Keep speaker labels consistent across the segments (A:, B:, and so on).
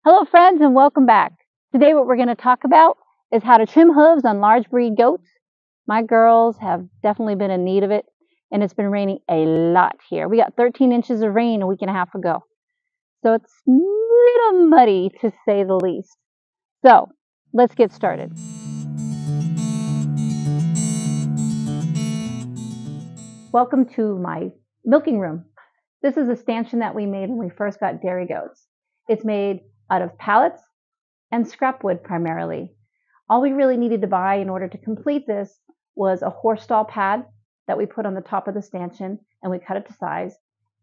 A: Hello friends and welcome back. Today what we're going to talk about is how to trim hooves on large breed goats. My girls have definitely been in need of it, and it's been raining a lot here. We got 13 inches of rain a week and a half ago. So it's a little muddy to say the least. So let's get started. Welcome to my milking room. This is a stanchion that we made when we first got dairy goats. It's made out of pallets and scrap wood primarily. All we really needed to buy in order to complete this was a horse stall pad that we put on the top of the stanchion and we cut it to size,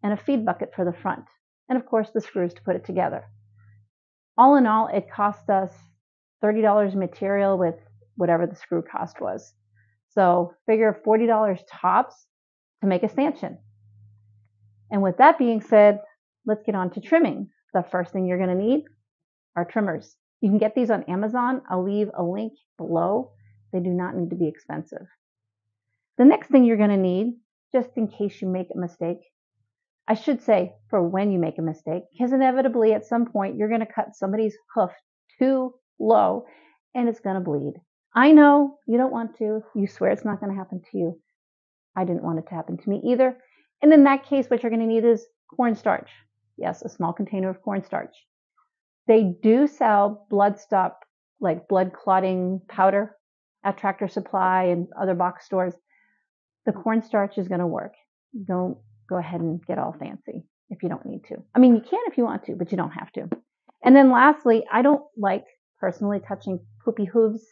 A: and a feed bucket for the front, and of course the screws to put it together. All in all, it cost us $30 material with whatever the screw cost was. So figure $40 tops to make a stanchion. And with that being said, let's get on to trimming. The first thing you're going to need are trimmers. You can get these on Amazon. I'll leave a link below. They do not need to be expensive. The next thing you're going to need, just in case you make a mistake, I should say for when you make a mistake, because inevitably at some point you're going to cut somebody's hoof too low and it's going to bleed. I know you don't want to. You swear it's not going to happen to you. I didn't want it to happen to me either. And in that case, what you're going to need is cornstarch. Yes, a small container of cornstarch. They do sell blood stop, like blood clotting powder at Tractor Supply and other box stores. The cornstarch is going to work. Don't go ahead and get all fancy if you don't need to. I mean, you can if you want to, but you don't have to. And then lastly, I don't like personally touching poopy hooves.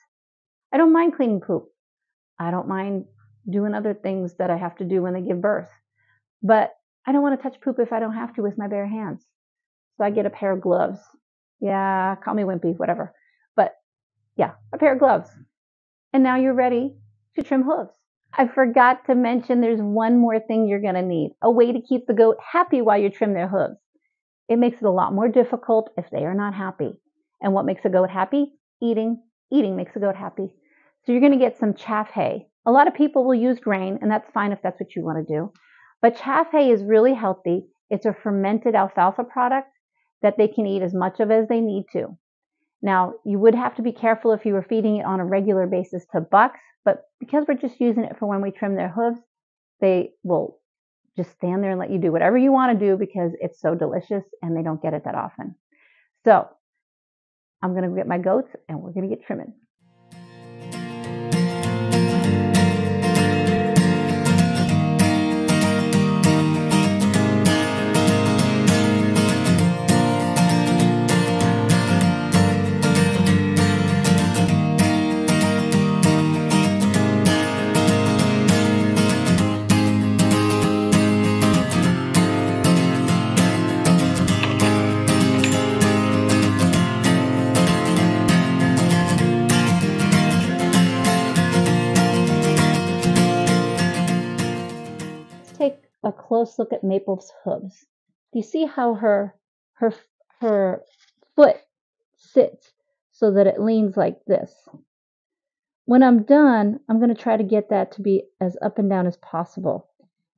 A: I don't mind cleaning poop. I don't mind doing other things that I have to do when they give birth. But I don't want to touch poop if I don't have to with my bare hands. So I get a pair of gloves. Yeah, call me wimpy, whatever. But yeah, a pair of gloves. And now you're ready to trim hooves. I forgot to mention there's one more thing you're going to need. A way to keep the goat happy while you trim their hooves. It makes it a lot more difficult if they are not happy. And what makes a goat happy? Eating. Eating makes a goat happy. So you're going to get some chaff hay. A lot of people will use grain, and that's fine if that's what you want to do. But chaff hay is really healthy. It's a fermented alfalfa product that they can eat as much of as they need to. Now, you would have to be careful if you were feeding it on a regular basis to bucks, but because we're just using it for when we trim their hooves, they will just stand there and let you do whatever you want to do because it's so delicious and they don't get it that often. So I'm going to get my goats and we're going to get trimming. Take a close look at Maple's hooves. Do you see how her foot sits so that it leans like this? When I'm done, I'm going to try to get that to be as up and down as possible.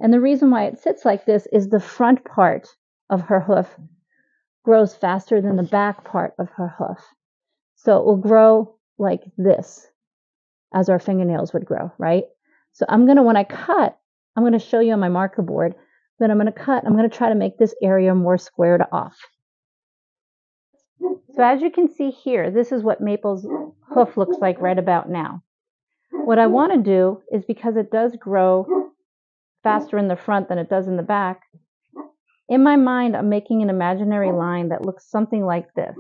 A: And the reason why it sits like this is the front part of her hoof grows faster than the back part of her hoof. So it will grow like this as our fingernails would grow, right? So when I cut, I'm going to show you on my marker board. Then I'm going to try to make this area more squared off. So as you can see here, this is what Maple's hoof looks like right about now. What I want to do is, because it does grow faster in the front than it does in the back, in my mind, I'm making an imaginary line that looks something like this.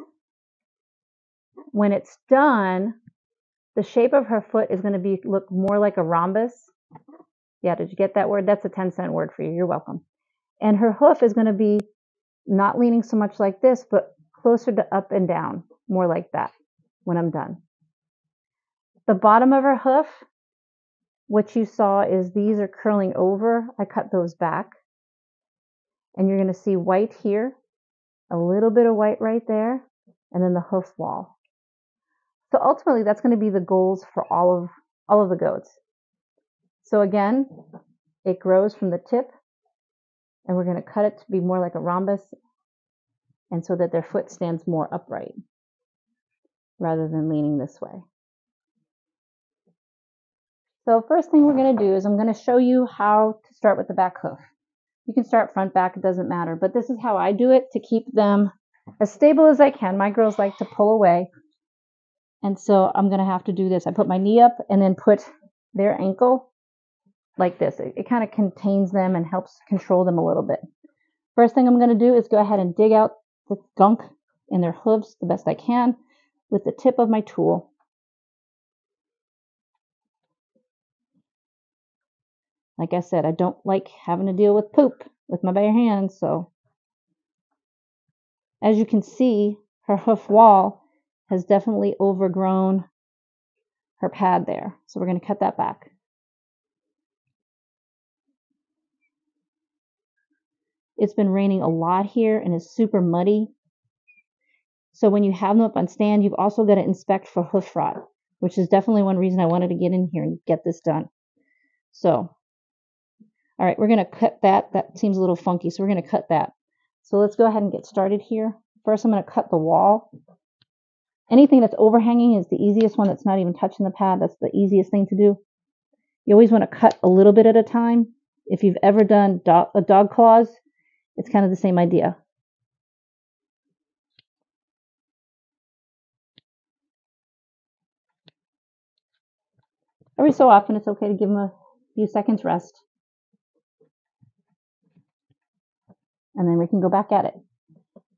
A: When it's done, the shape of her foot is going to look more like a rhombus. Yeah, did you get that word? That's a 10-cent word for you. You're welcome. And her hoof is going to be not leaning so much like this, but closer to up and down, more like that when I'm done. The bottom of her hoof, what you saw is these are curling over. I cut those back. And you're going to see white here, a little bit of white right there, and then the hoof wall. So ultimately, that's going to be the goals for all of the goats. So again, it grows from the tip, and we're going to cut it to be more like a rhombus. and so that their foot stands more upright rather than leaning this way. So first thing we're going to do is I'm going to show you how to start with the back hoof. You can start front, back, it doesn't matter, but this is how I do it to keep them as stable as I can. My girls like to pull away, and so I'm going to have to do this. I put my knee up and then put their ankle like this. It kind of contains them and helps control them a little bit. First thing I'm going to do is go ahead and dig out the gunk in their hooves the best I can with the tip of my tool. Like I said, I don't like having to deal with poop with my bare hands, so as you can see, her hoof wall has definitely overgrown her pad there. So we're going to cut that back. It's been raining a lot here and it's super muddy. So when you have them up on stand, you've also got to inspect for hoof rot, which is definitely one reason I wanted to get in here and get this done. So, all right, we're going to cut that. That seems a little funky, so we're going to cut that. So let's go ahead and get started here. First, I'm going to cut the wall. Anything that's overhanging is the easiest one that's not even touching the pad. That's the easiest thing to do. You always want to cut a little bit at a time. If you've ever done dog claws, it's kind of the same idea. Every so often, it's okay to give them a few seconds rest. And then we can go back at it.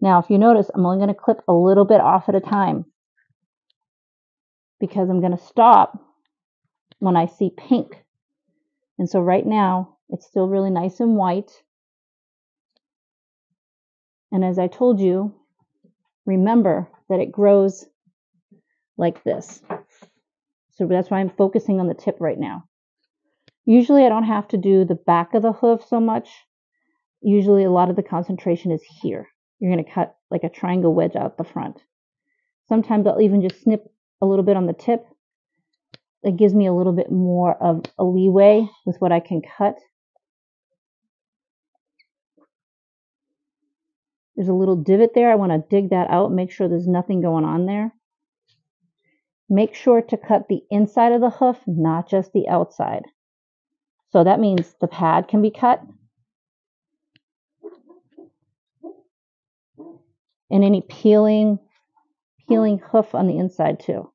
A: Now, if you notice, I'm only going to clip a little bit off at a time because I'm going to stop when I see pink. And so right now, it's still really nice and white. And as I told you, remember that it grows like this. So that's why I'm focusing on the tip right now. Usually I don't have to do the back of the hoof so much. Usually a lot of the concentration is here. You're going to cut like a triangle wedge out the front. Sometimes I'll even just snip a little bit on the tip. It gives me a little bit more of a leeway with what I can cut. There's a little divot there. I want to dig that out, make sure there's nothing going on there. Make sure to cut the inside of the hoof, not just the outside. So that means the pad can be cut. And any peeling hoof on the inside too.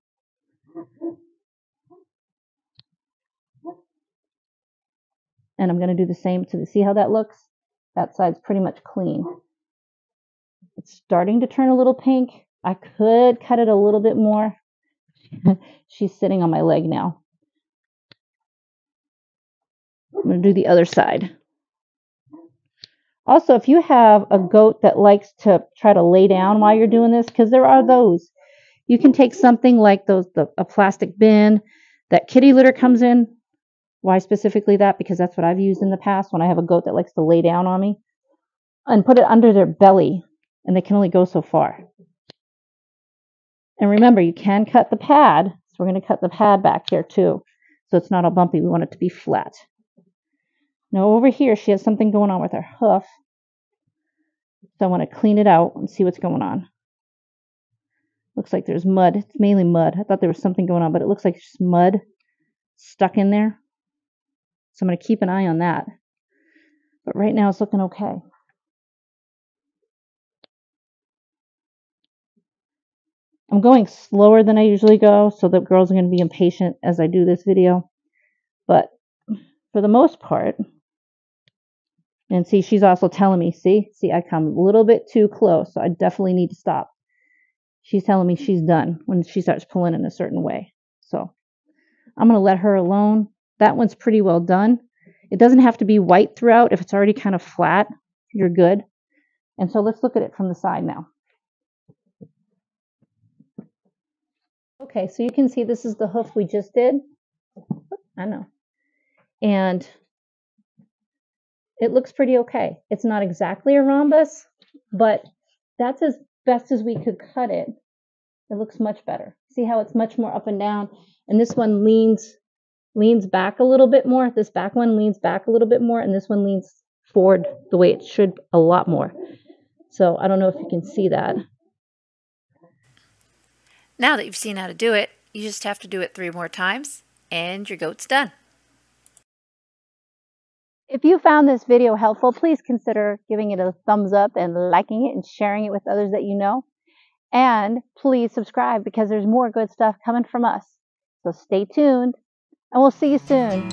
A: And I'm going to do the same to see how that looks. That side's pretty much clean. It's starting to turn a little pink. I could cut it a little bit more. She's sitting on my leg now. I'm going to do the other side. Also, if you have a goat that likes to try to lay down while you're doing this, because there are those, you can take something like a plastic bin that kitty litter comes in. Why specifically that? Because that's what I've used in the past when I have a goat that likes to lay down on me, and put it under their belly, and they can only go so far. And remember, you can cut the pad, so we're going to cut the pad back here too, so it's not all bumpy. We want it to be flat. Now over here, she has something going on with her hoof, so I want to clean it out and see what's going on. Looks like there's mud. It's mainly mud. I thought there was something going on, but it looks like it's just mud stuck in there. So I'm going to keep an eye on that. But right now it's looking okay. I'm going slower than I usually go, so the girls are going to be impatient as I do this video. But for the most part, and see, she's also telling me, see, I come a little bit too close, so I definitely need to stop. She's telling me she's done when she starts pulling in a certain way. So I'm going to let her alone. That one's pretty well done. It doesn't have to be white throughout. If it's already kind of flat, you're good. And so let's look at it from the side now. Okay, so you can see this is the hoof we just did. I know. And it looks pretty okay. It's not exactly a rhombus, but that's as best as we could cut it. It looks much better. See how it's much more up and down? And this one leans back a little bit more. This back one leans back a little bit more, and this one leans forward the way it should a lot more. So I don't know if you can see that.
B: Now that you've seen how to do it, you just have to do it 3 more times and your goat's done.
A: If you found this video helpful, please consider giving it a thumbs up and liking it and sharing it with others that you know. And please subscribe because there's more good stuff coming from us. So stay tuned and we'll see you soon.